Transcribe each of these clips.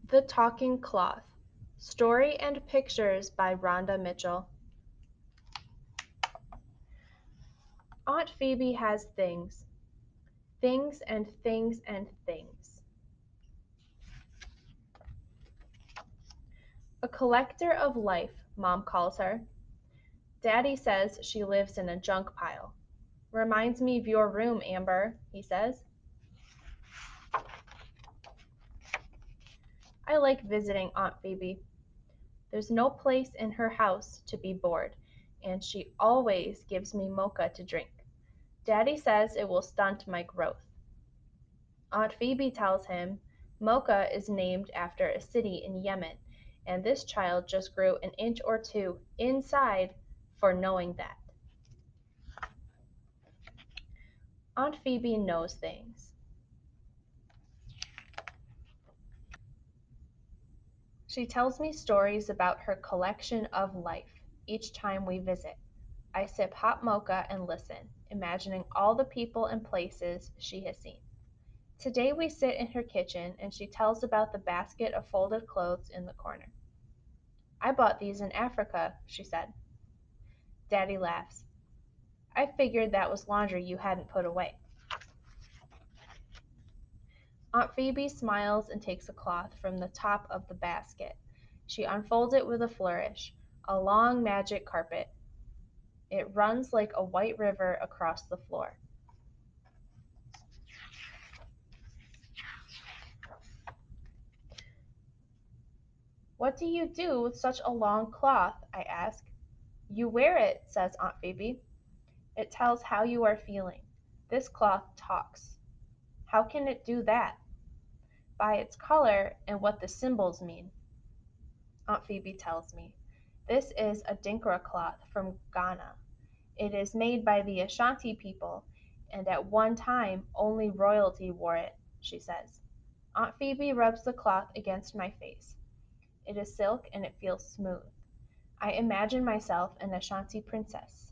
The Talking Cloth. Story and pictures by Rhonda Mitchell. Aunt Phoebe has things. Things and things and things. A collector of life, Mom calls her. Daddy says she lives in a junk pile. Reminds me of your room, Amber, he says. I like visiting Aunt Phoebe. There's no place in her house to be bored, and she always gives me mocha to drink. Daddy says it will stunt my growth. Aunt Phoebe tells him Mocha is named after a city in Yemen, and this child just grew an inch or two inside for knowing that. Aunt Phoebe knows things. She tells me stories about her collection of life each time we visit. I sip hot mocha and listen, imagining all the people and places she has seen. Today we sit in her kitchen and she tells about the basket of folded clothes in the corner. I bought these in Africa, she said. Daddy laughs. I figured that was laundry you hadn't put away. Aunt Phoebe smiles and takes a cloth from the top of the basket. She unfolds it with a flourish, a long magic carpet. It runs like a white river across the floor. What do you do with such a long cloth? I ask. You wear it, says Aunt Phoebe. It tells how you are feeling. This cloth talks. How can it do that? By its color and what the symbols mean. Aunt Phoebe tells me. This is a Adinkra cloth from Ghana. It is made by the Ashanti people, and at one time only royalty wore it, she says. Aunt Phoebe rubs the cloth against my face. It is silk and it feels smooth. I imagine myself an Ashanti princess.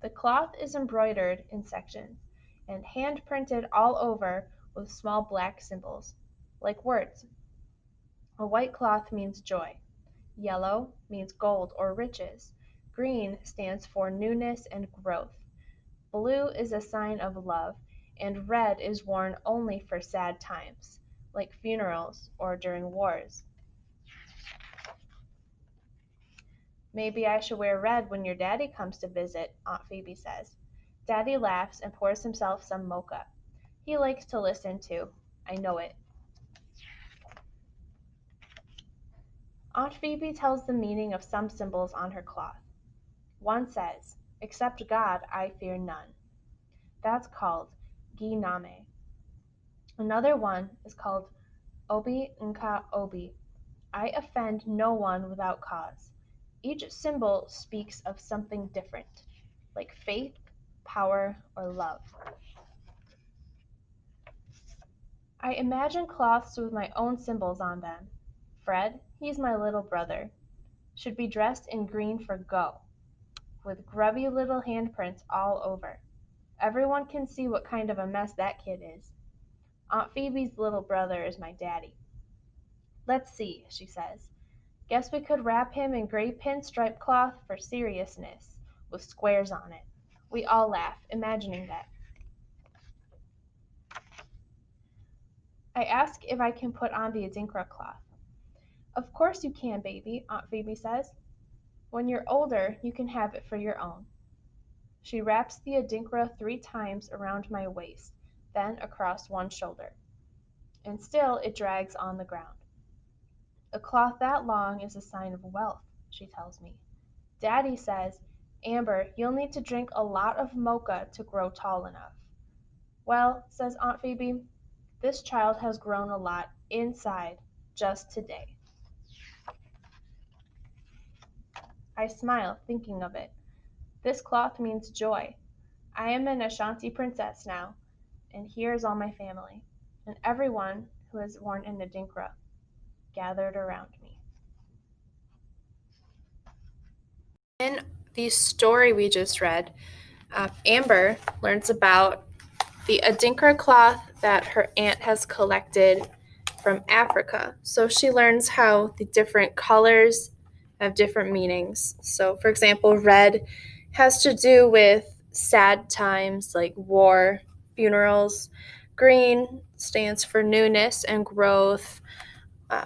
The cloth is embroidered in sections and hand printed all over with small black symbols, like words. A white cloth means joy. Yellow means gold or riches. Green stands for newness and growth. Blue is a sign of love, and red is worn only for sad times, like funerals or during wars. Maybe I should wear red when your daddy comes to visit, Aunt Phoebe says. Daddy laughs and pours himself some mocha. He likes to listen too. I know it. Aunt Phoebe tells the meaning of some symbols on her cloth. One says, "Except God, I fear none." That's called Giname. Another one is called Obi Nka Obi. I offend no one without cause. Each symbol speaks of something different, like faith, power, or love. I imagine cloths with my own symbols on them. Fred, he's my little brother, should be dressed in green for go, with grubby little handprints all over. Everyone can see what kind of a mess that kid is. Aunt Phoebe's little brother is my daddy. Let's see, she says. Guess we could wrap him in gray pinstripe cloth for seriousness, with squares on it. We all laugh, imagining that. I ask if I can put on the Adinkra cloth. Of course you can, baby, Aunt Phoebe says. When you're older, you can have it for your own. She wraps the Adinkra 3 times around my waist, then across one shoulder. And still it drags on the ground. A cloth that long is a sign of wealth, she tells me. Daddy says, Amber, you'll need to drink a lot of mocha to grow tall enough. Well, says Aunt Phoebe, this child has grown a lot inside just today. I smile, thinking of it. This cloth means joy. I am an Ashanti princess now, and here is all my family, and everyone who has worn an Adinkra gathered around me. In the story we just read, Amber learns about the Adinkra cloth that her aunt has collected from Africa. So she learns how the different colors have different meanings. So, for example, red has to do with sad times like war, funerals. Green stands for newness and growth.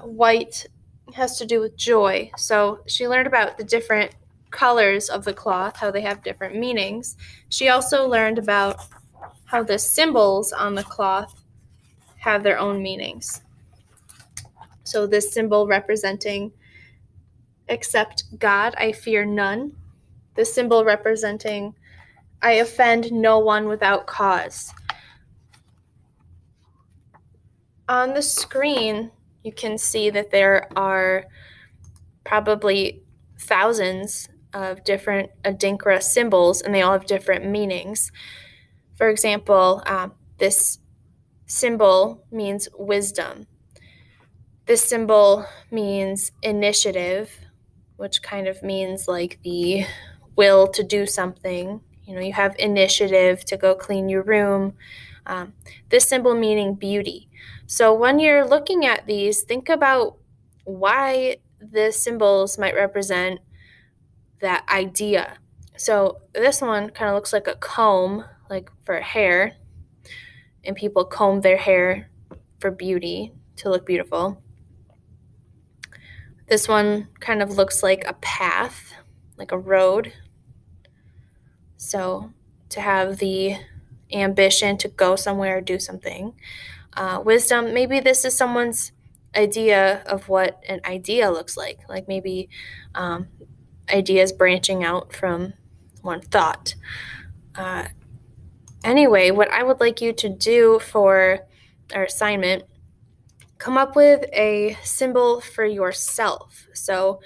White has to do with joy. So she learned about the different colors of the cloth, how they have different meanings. She also learned about how the symbols on the cloth have their own meanings. So this symbol representing except God, I fear none. This symbol representing I offend no one without cause. On the screen, you can see that there are probably thousands of different Adinkra symbols, and they all have different meanings. For example, this symbol means wisdom. This symbol means initiative, which kind of means like the will to do something. You know, you have initiative to go clean your room. This symbol meaning beauty. So when you're looking at these, think about why the symbols might represent that idea. So this one kind of looks like a comb, like for hair, and people comb their hair for beauty, to look beautiful. This one kind of looks like a path, like a road. So to have the ambition to go somewhere or do something. Wisdom, maybe this is someone's idea of what an idea looks like maybe ideas branching out from one thought. Anyway, what I would like you to do for our assignment, come up with a symbol for yourself. So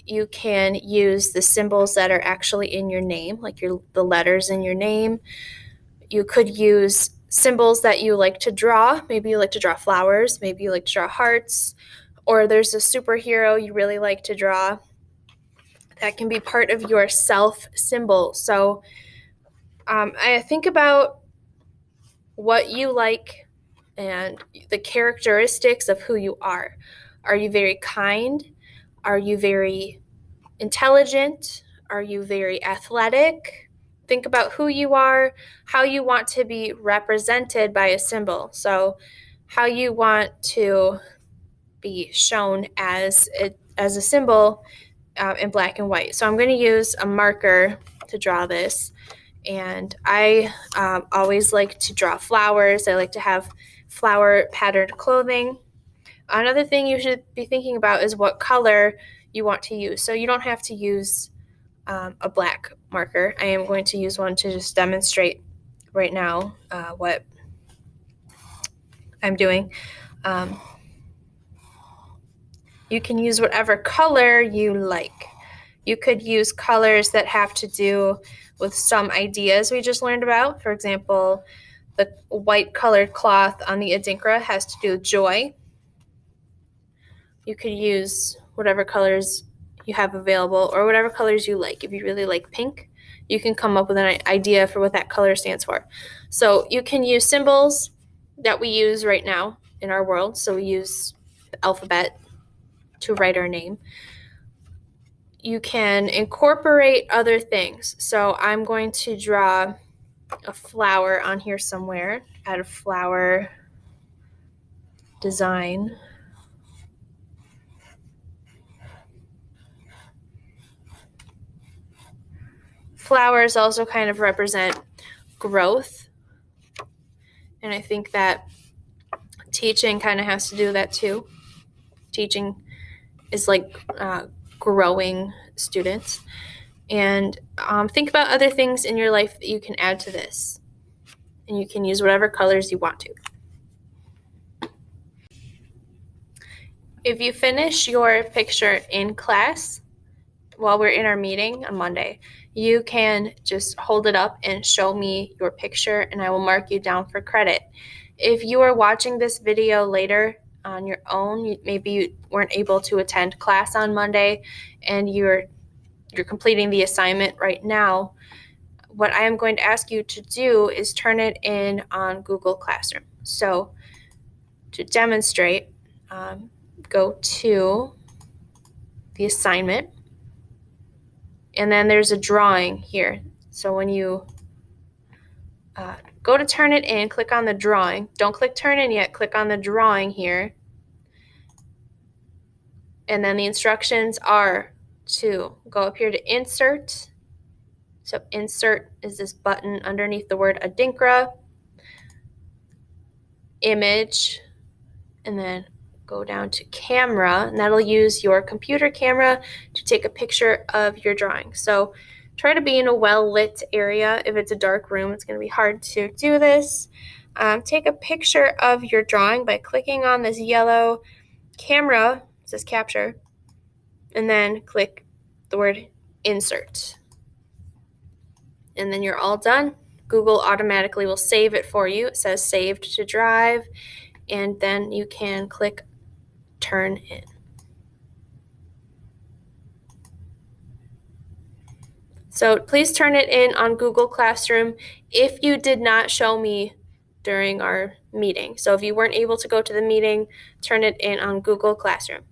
you can use the symbols that are actually in your name, like the letters in your name. You could use symbols that you like to draw. Maybe you like to draw flowers. Maybe you like to draw hearts. Or there's a superhero you really like to draw. That can be part of your self symbol. So I think about what you like and the characteristics of who you are. Are you very kind? Are you very intelligent? Are you very athletic? Think about who you are, how you want to be represented by a symbol. So how you want to be shown as a symbol in black and white. So I'm going to use a marker to draw this. And I always like to draw flowers. I like to have flower patterned clothing. Another thing you should be thinking about is what color you want to use. So you don't have to use a black marker. I am going to use one to just demonstrate right now what I'm doing. You can use whatever color you like. You could use colors that have to do with some ideas we just learned about. For example, the white colored cloth on the Adinkra has to do with joy. You could use whatever colors you have available or whatever colors you like. If you really like pink, you can come up with an idea for what that color stands for. So you can use symbols that we use right now in our world. So we use the alphabet to write our name. You can incorporate other things. So I'm going to draw a flower on here somewhere, add a flower design. Flowers also kind of represent growth. And I think that teaching kind of has to do with that too. Teaching is like growing students. And think about other things in your life that you can add to this. And you can use whatever colors you want to. If you finish your picture in class while we're in our meeting on Monday, you can just hold it up and show me your picture and I will mark you down for credit. If you are watching this video later on your own, maybe you weren't able to attend class on Monday and you're completing the assignment right now, what I am going to ask you to do is turn it in on Google Classroom. So to demonstrate, go to the assignment, and then there's a drawing here. So when you go to turn it in, click on the drawing. Don't click turn in yet, click on the drawing here. And then the instructions are to go up here to insert. So insert is this button underneath the word Adinkra, image, and then go down to camera, and that'll use your computer camera to take a picture of your drawing. So try to be in a well-lit area. If it's a dark room, it's going to be hard to do this. Take a picture of your drawing by clicking on this yellow camera, it says capture, and then click the word insert. And then you're all done. Google automatically will save it for you. It says saved to drive, and then you can click turn in. So please turn it in on Google Classroom if you did not show me during our meeting. So if you weren't able to go to the meeting, turn it in on Google Classroom.